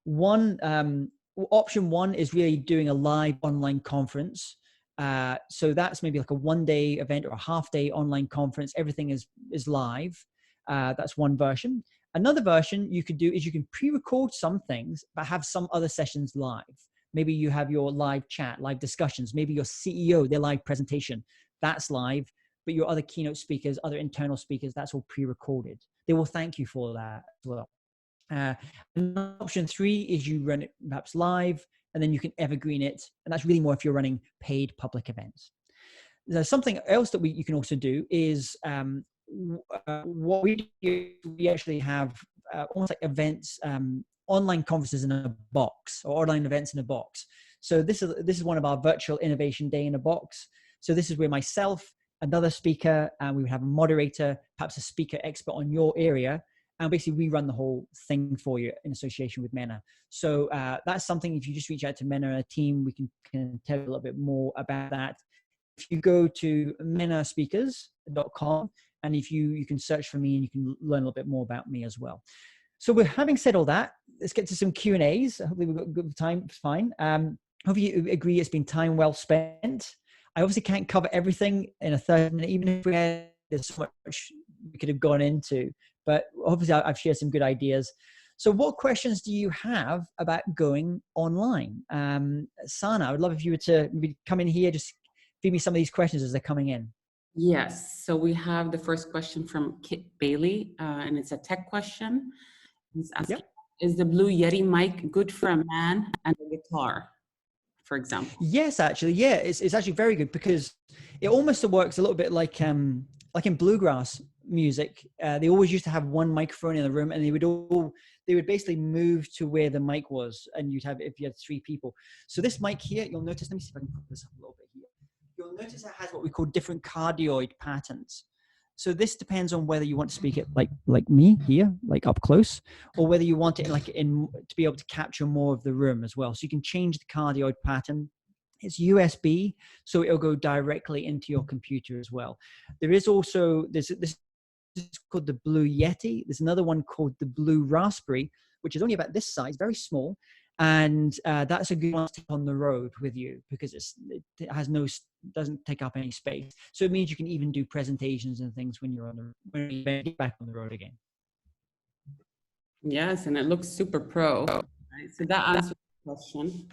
Option one is really doing a live online conference. So that's maybe like a 1-day event or a half-day online conference. Everything is live. That's one version. Another version you could do is you can pre-record some things, but have some other sessions live. Maybe you have your live chat, live discussions, maybe your CEO, their live presentation, that's live, but your other keynote speakers, other internal speakers, that's all pre-recorded. They will thank you for that as well. Option 3 is you run it perhaps live, and then you can evergreen it. And that's really more if you're running paid public events. There's something else that you can also do is what we do, we actually have almost like events, online conferences in a box, or online events in a box. So this is one of our virtual innovation day in a box. So this is where myself, another speaker, and we would have a moderator, perhaps a speaker expert on your area. And basically we run the whole thing for you in association with MENA. So that's something, if you just reach out to MENA and a team, we can tell you a little bit more about that. If you go to menaspeakers.com, and if you can search for me and you can learn a little bit more about me as well. So with having said all that, let's get to some Q&As. Hopefully we've got good time, fine. Hopefully you agree it's been time well spent. I obviously can't cover everything in a 30-minute, even if there's so much have gone into. But obviously, I've shared some good ideas. So what questions do you have about going online? Sana, I would love if you were to maybe come in here, just feed me some of these questions as they're coming in. Yes. So we have the first question from Kit Bailey, and it's a tech question. He's asking, Yep. is the Blue Yeti mic good for a man and a guitar, for example? Yes, actually, yeah, it's actually very good because it almost works a little bit like in bluegrass music. They always used to have one microphone in the room, and they would basically move to where the mic was, and you'd have if you had three people. So this mic here, you'll notice. Let me see if I can put this up a little bit here. You'll notice it has what we call different cardioid patterns. So this depends on whether you want to speak it like me here, like up close, or whether you want it in to be able to capture more of the room as well. So you can change the cardioid pattern. It's USB, so it'll go directly into your computer as well. There is also this is called the Blue Yeti. There's another one called the Blue Raspberry, which is only about this size, very small, and that's a good one to take on the road with you because it has doesn't take up any space. So it means you can even do presentations and things when when you get back on the road again. Yes, and it looks super pro. Right? So that answers the question.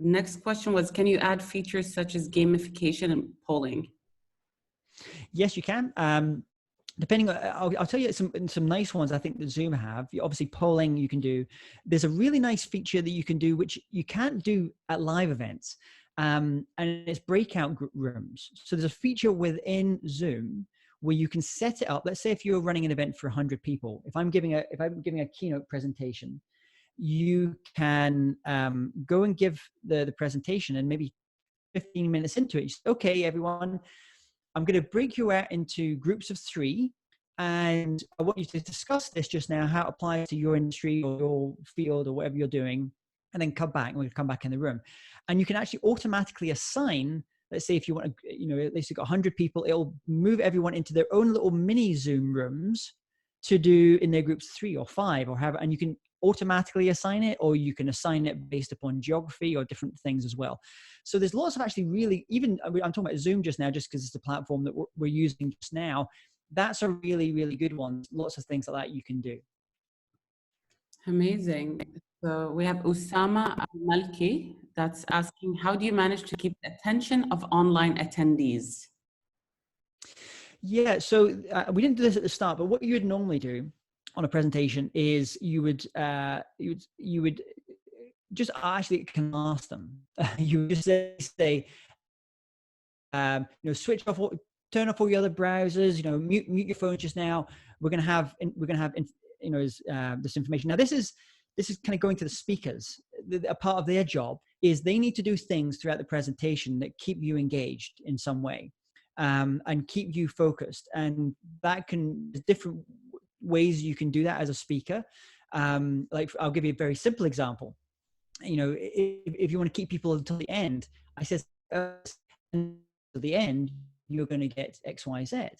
Next question was, can you add features such as gamification and polling? Yes, you can. Depending on, I'll tell you some nice ones I think that Zoom have. Obviously, polling you can do. There's a really nice feature that you can do, which you can't do at live events, and it's breakout rooms. So there's a feature within Zoom where you can set it up. Let's say if you're running an event for 100 people, if I'm giving a keynote presentation, you can go and give the presentation, and maybe 15 minutes into it, you say, okay, everyone, I'm going to break you out into groups of 3, and I want you to discuss this just now, how it applies to your industry or your field or whatever you're doing, and then come back, and we'll come back in the room. And you can actually automatically assign, let's say if you want to, at least you've got 100 people, it'll move everyone into their own little mini Zoom rooms to do in their groups 3 or 5 or have, and you can automatically assign it, or you can assign it based upon geography or different things as well. So there's lots of actually really, even I'm talking about Zoom just now, just because it's the platform that we're using just now. That's a really, really good one. Lots of things like that you can do. Amazing. So we have Usama Malki that's asking, how do you manage to keep the attention of online attendees? Yeah, so we didn't do this at the start, but what you would normally do on a presentation is you would just actually can ask them. You would just say switch off, turn off all your other browsers. Mute your phone just now. We're gonna have this information. Now this is kind of going to the speakers. A part of their job is they need to do things throughout the presentation that keep you engaged in some way. And keep you focused, and that can different ways you can do that as a speaker. Like I'll give you a very simple example. If you want to keep people until the end, I said until the end you're going to get XYZ,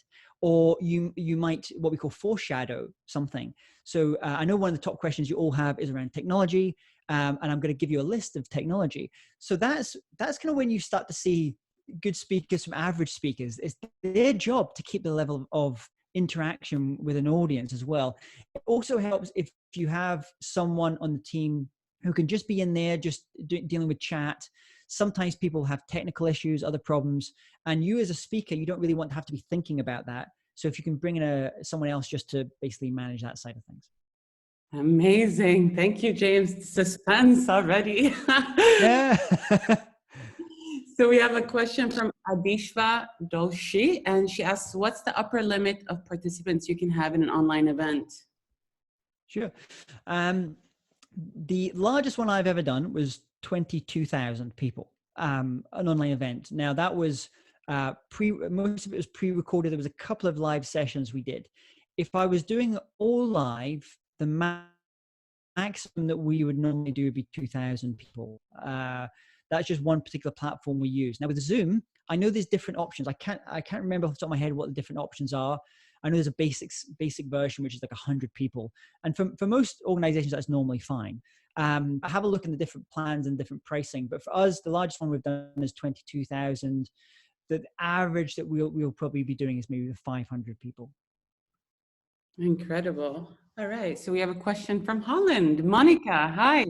or you might what we call foreshadow something. So I know one of the top questions you all have is around technology, and I'm going to give you a list of technology. So that's kind of when you start to see good speakers from average speakers. It's their job to keep the level of interaction with an audience as well. It also helps if you have someone on the team who can just be in there, just dealing with chat. Sometimes people have technical issues, other problems, and you as a speaker, you don't really want to have to be thinking about that. So if you can bring in someone else just to basically manage that side of things. Amazing. Thank you, James. Suspense already. Yeah. So we have a question from Adishva Doshi, and she asks, what's the upper limit of participants you can have in an online event? Sure. The largest one I've ever done was 22,000 people, an online event. Now that was most of it was pre-recorded. There was a couple of live sessions we did. If I was doing all live, the maximum that we would normally do would be 2,000 people. That's just one particular platform we use. Now with Zoom, I know there's different options. I can't remember off the top of my head what the different options are. I know there's a basic version, which is like 100 people. And for most organizations, that's normally fine. Have a look in the different plans and different pricing. But for us, the largest one we've done is 22,000. The average that we'll probably be doing is maybe 500 people. Incredible. All right. So we have a question from Holland. Monica, hi.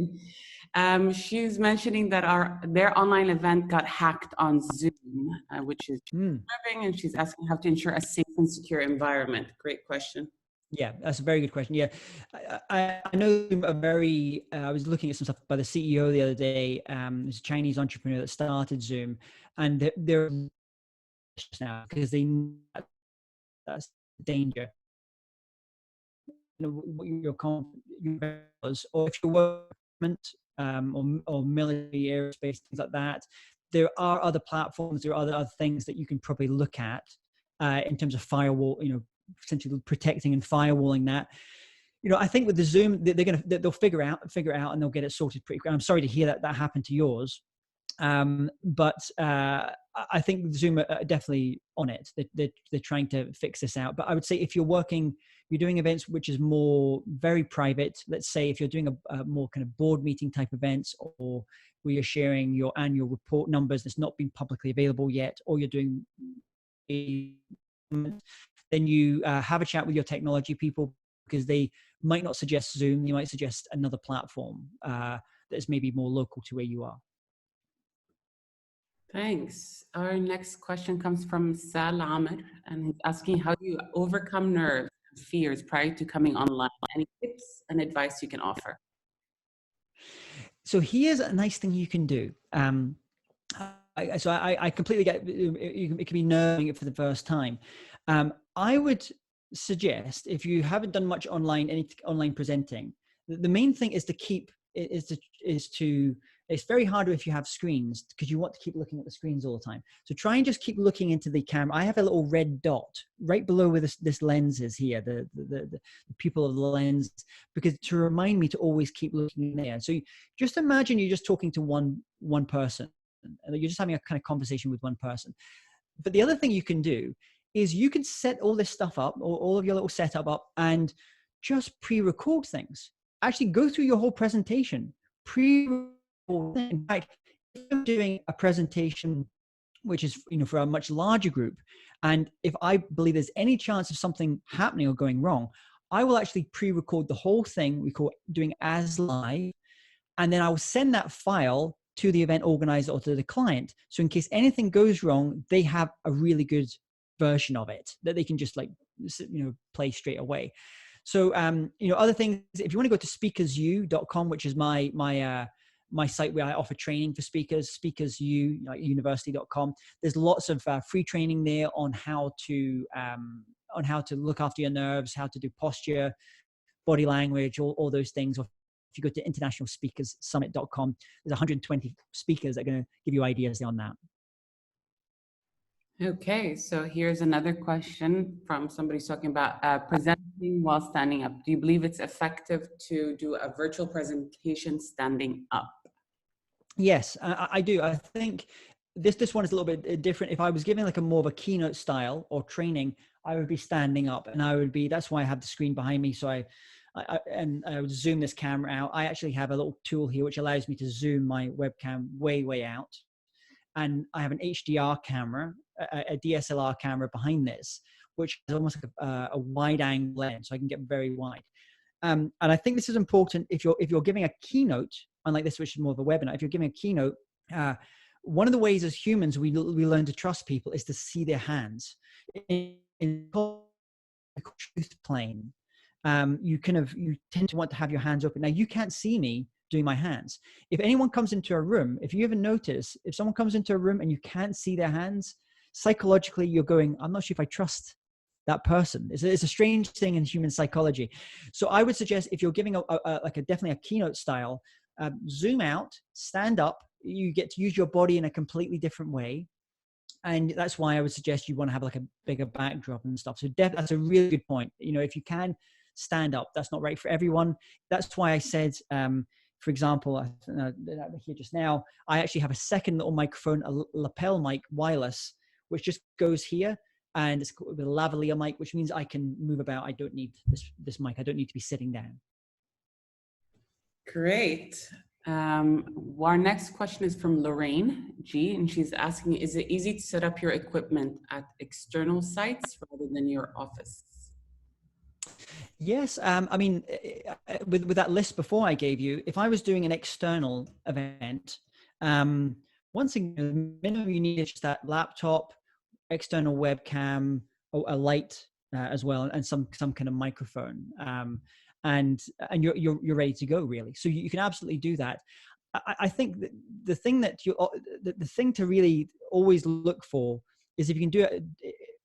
She's mentioning that their online event got hacked on Zoom, which is disturbing, and she's asking how to ensure a safe and secure environment. Great question. Yeah, that's a very good question. Yeah, I know a very. I was looking at some stuff by the CEO the other day. There's a Chinese entrepreneur that started Zoom, and they're now because they know that's danger. What your or if you're working or military aerospace, things like that, there are other platforms, there are other things that you can probably look at in terms of firewall, essentially protecting and firewalling that. I think with the Zoom, they'll figure it out and they'll get it sorted pretty quick. I'm sorry to hear that happened to yours. But I think Zoom are definitely on it. They're trying to fix this out. But I would say if you're doing events which is more very private, let's say if you're doing a more kind of board meeting type events, or where you're sharing your annual report numbers that's not been publicly available yet, or you're doing then you have a chat with your technology people, because they might not suggest Zoom. They might suggest another platform that's maybe more local to where you are. Thanks. Our next question comes from Sal Amr, and he's asking, how do you overcome nerves and fears prior to coming online? Any tips and advice you can offer? So here's a nice thing you can do. I completely get it can be nerving for the first time. I would suggest, if you haven't done much any online presenting, the main thing is to keep it's very hard if you have screens, because you want to keep looking at the screens all the time. So try and just keep looking into the camera. I have a little red dot right below where this lens is here, the pupil of the lens, because to remind me to always keep looking there. So just imagine you're just talking to one person, and you're just having a kind of conversation with one person. But the other thing you can do is you can set all this stuff up, or all of your little setup up, and just pre-record things. Actually go through your whole presentation, in fact, if I'm doing a presentation which is for a much larger group, and if I believe there's any chance of something happening or going wrong, I will actually pre-record the whole thing. We call doing as live, and then I will send that file to the event organizer or to the client. So in case anything goes wrong, they have a really good version of it that they can just play straight away. So other things, if you want to go to speakersu.com, which is my site where I offer training for speakers, speakersu, university.com. There's lots of free training there on how to look after your nerves, how to do posture, body language, all those things. Or if you go to internationalspeakerssummit.com, there's 120 speakers that are going to give you ideas on that. Okay, so here's another question from somebody talking about presenting while standing up. Do you believe it's effective to do a virtual presentation standing up? Yes, I do. I think this one is a little bit different. If I was giving like a more of a keynote style or training, I would be standing up, and that's why I have the screen behind me. So I would zoom this camera out. I actually have a little tool here which allows me to zoom my webcam way out. And I have an HDR camera, a DSLR camera behind this, which is almost like a wide angle lens, so I can get very wide. And I think this is important if you're giving a keynote, unlike this, which is more of a webinar. If you're giving a keynote, one of the ways as humans we learn to trust people is to see their hands. In the truth plane, you tend to want to have your hands open. Now you can't see me doing my hands. If anyone comes into a room, if you ever notice, if someone comes into a room and you can't see their hands, psychologically you're going, I'm not sure if I trust that person. It's a strange thing in human psychology. So I would suggest, if you're giving definitely a keynote style, zoom out, stand up. You get to use your body in a completely different way. And that's why I would suggest you want to have like a bigger backdrop and stuff. So that's a really good point. If you can stand up, that's not right for everyone. That's why I said, for example, here just now, I actually have a second little microphone, a lapel mic, wireless, which just goes here, and it's with a lavalier mic, which means I can move about. I don't need this mic. I don't need to be sitting down. Great. Our next question is from Lorraine G, and she's asking, is it easy to set up your equipment at external sites rather than your office? Yes. I mean, with that list before I gave you, if I was doing an external event, um, once again, the minimum you need is just that laptop, external webcam, a light as well, and some kind of microphone, and you're ready to go, really. So you can absolutely do that. I think that the thing that the thing to really always look for is if you can do it,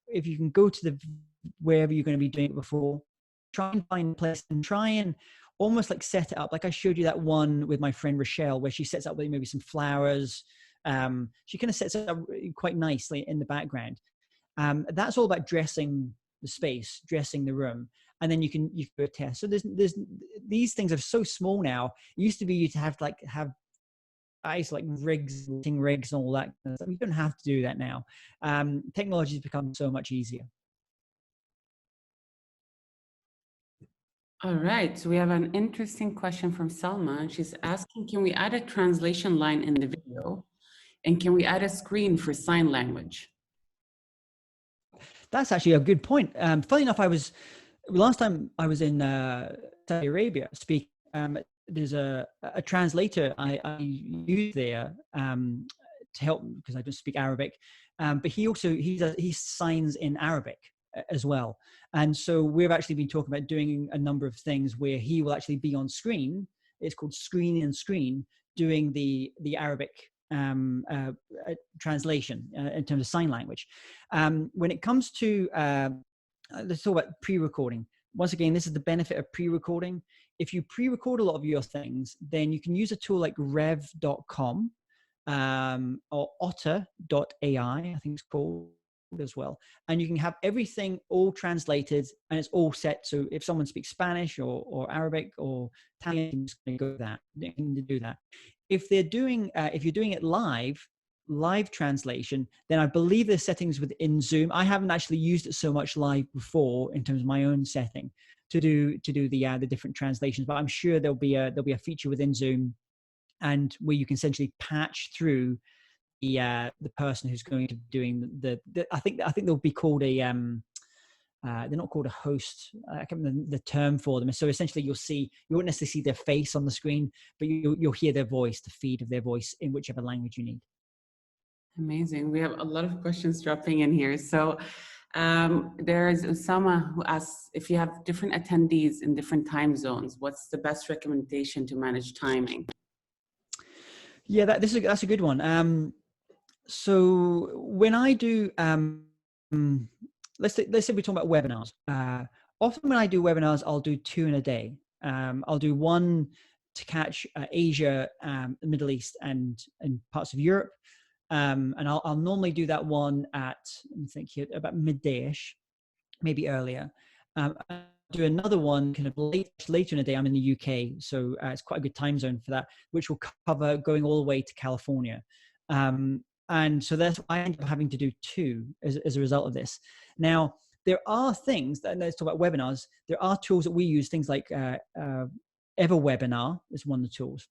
if you can go to the wherever you're going to be doing it before, try and find a place and try and almost like set it up. Like I showed you that one with my friend Rochelle, where she sets up with maybe some flowers. She kind of sets it up quite nicely in the background. That's all about dressing the space, dressing the room, and then you can do a test. So there's these things are so small now. It used to be you to have ice like rigs and all that kind of stuff. You don't have to do that now. Technology has become so much easier. All right, so we have an interesting question from Salma, and she's asking, can we add a translation line in the video? And can we add a screen for sign language? That's actually a good point. Funny enough, last time I was in Saudi Arabia speaking. There's a translator I use there to help because I don't speak Arabic, but he signs in Arabic as well. And so we've actually been talking about doing a number of things where he will actually be on screen. It's called screen and screen, doing the Arabic translation in terms of sign language. When it comes to let's talk about pre-recording. Once again, this is the benefit of pre-recording. If you pre-record a lot of your things, then you can use a tool like rev.com or otter.ai, I think it's called as well. And you can have everything all translated and it's all set. So if someone speaks Spanish or Arabic or Italian, it's going to go that. They can do that. If you're doing it live translation, then I believe there's settings within Zoom. I haven't actually used it so much live before in terms of my own setting to do the different translations, but I'm sure there'll be a feature within Zoom and where you can essentially patch through the person who's going to be doing the I think they'll be called a they're not called a host. I can't remember the term for them. So essentially you won't necessarily see their face on the screen, but you'll hear their voice, the feed of their voice in whichever language you need. Amazing. We have a lot of questions dropping in here. So there is Usama who asks, if you have different attendees in different time zones, what's the best recommendation to manage timing? Yeah, that's a good one. So when I do, let's say we're talking about webinars. Often when I do webinars, I'll do 2 in a day. I'll do one to catch Asia, the Middle East, and parts of Europe. And I'll normally do that one at, let me think here, about midday-ish, maybe earlier. I'll do another one kind of later in the day. I'm in the UK, so it's quite a good time zone for that, which will cover going all the way to California. And so that's I end up having to do 2 as a result of this. Now, there are things that, let's talk about webinars. There are tools that we use, things like EverWebinar is one of the tools.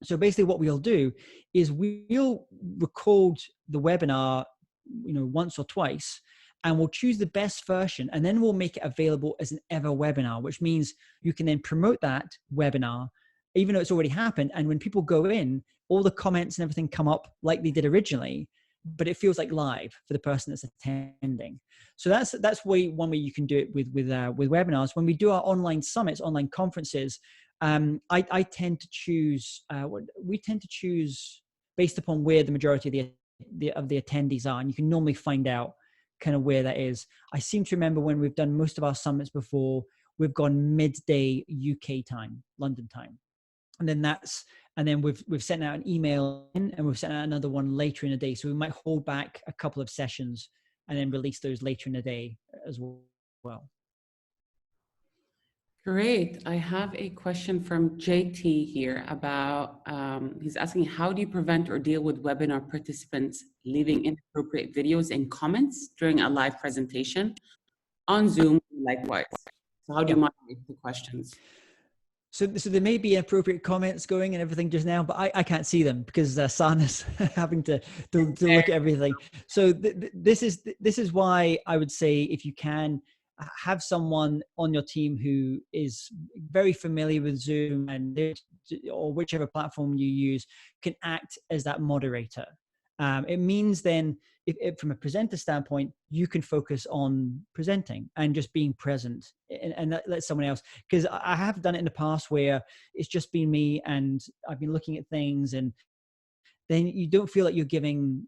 So basically what we'll do is we'll record the webinar, once or twice, and we'll choose the best version, and then we'll make it available as an EverWebinar, which means you can then promote that webinar, even though it's already happened. And when people go in, all the comments and everything come up like they did originally, but it feels like live for the person that's attending. So that's one way you can do it with webinars. When we do our online summits, online conferences, I tend to choose we tend to choose based upon where the majority of the attendees are, and you can normally find out kind of where that is. I seem to remember when we've done most of our summits before, we've gone midday UK time, London time, and then we've sent out an email in, and we've sent out another one later in the day. So we might hold back a couple of sessions and then release those later in the day as well. Great. I have a question from JT here about, he's asking, how do you prevent or deal with webinar participants leaving inappropriate videos and comments during a live presentation on Zoom, likewise? So how do you moderate the questions? So there may be inappropriate comments going and everything just now, but I can't see them because Sana's having to look at everything. So this is why I would say, if you can, have someone on your team who is very familiar with Zoom or whichever platform you use can act as that moderator. It means then, if from a presenter standpoint, you can focus on presenting and just being present, and let someone else. Because I have done it in the past where it's just been me and I've been looking at things, and then you don't feel like you're giving,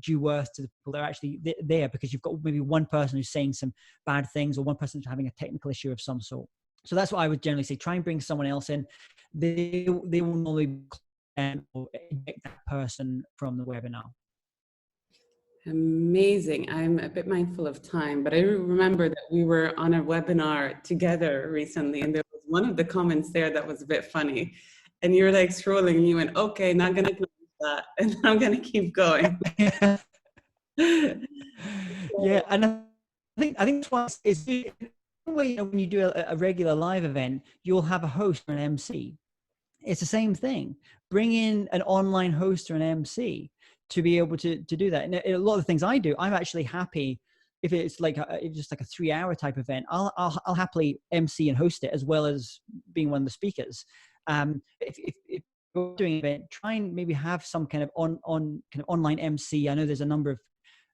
due worth to the people that are actually there, because you've got maybe one person who's saying some bad things or one person who's having a technical issue of some sort. So that's what I would generally say. Try and bring someone else in. They will normally eject that person from the webinar. Amazing. I'm a bit mindful of time, but I remember that we were on a webinar together recently, and there was one of the comments there that was a bit funny. And you're like scrolling and you went, okay, not going to acknowledge that. And I'm going to keep going. Yeah. And I think that's why it's when you do a regular live event, you'll have a host or an MC. It's the same thing. Bring in an online host or an MC to be able to do that. And a lot of the things I do, I'm actually happy if it's like just like a 3-hour type event. I'll happily MC and host it, as well as being one of the speakers. If you're doing an event, try and maybe have some kind of online MC. I know there's a number of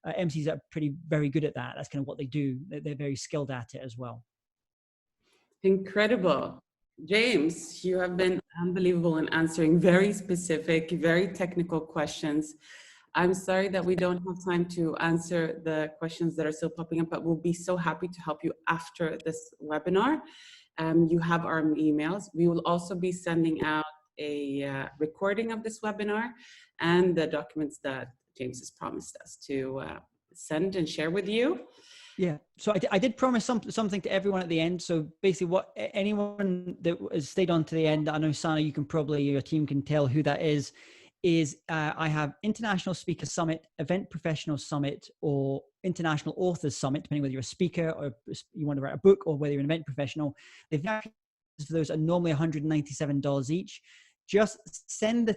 MCs that are very good at that. That's kind of what they do. They're very skilled at it as well. Incredible. James, you have been unbelievable in answering very specific, very technical questions. I'm sorry that we don't have time to answer the questions that are still popping up, but we'll be so happy to help you after this webinar. You have our emails. We will also be sending out a recording of this webinar and the documents that James has promised us to send and share with you. Yeah. So I did promise something to everyone at the end. So basically, what anyone that has stayed on to the end, I know Sana, your team can tell who that is I have International Speaker Summit, Event Professional Summit, or International Authors Summit, depending whether you're a speaker or you want to write a book, or whether you're an event professional. The for those are normally $197 each. Just send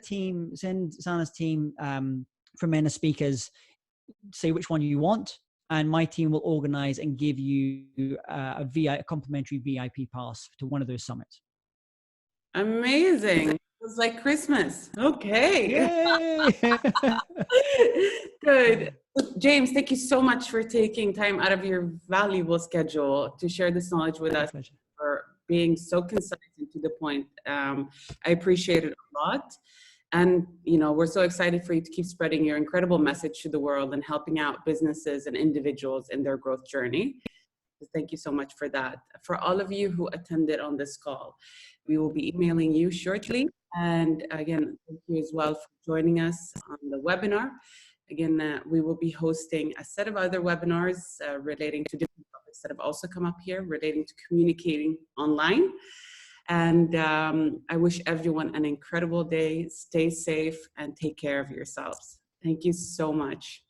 Sana's team from MENA Speakers, say which one you want, and my team will organize and give you a complimentary VIP pass to one of those summits. Amazing. It was like Christmas. Okay. Yay! Good. James, thank you so much for taking time out of your valuable schedule to share this knowledge with us, for being so concise and to the point. I appreciate it a lot. And, we're so excited for you to keep spreading your incredible message to the world and helping out businesses and individuals in their growth journey. Thank you so much for that. For all of you who attended on this call, we will be emailing you shortly. And again, thank you as well for joining us on the webinar. Again, we will be hosting a set of other webinars relating to different topics that have also come up here, relating to communicating online. And I wish everyone an incredible day. Stay safe and take care of yourselves. Thank you so much.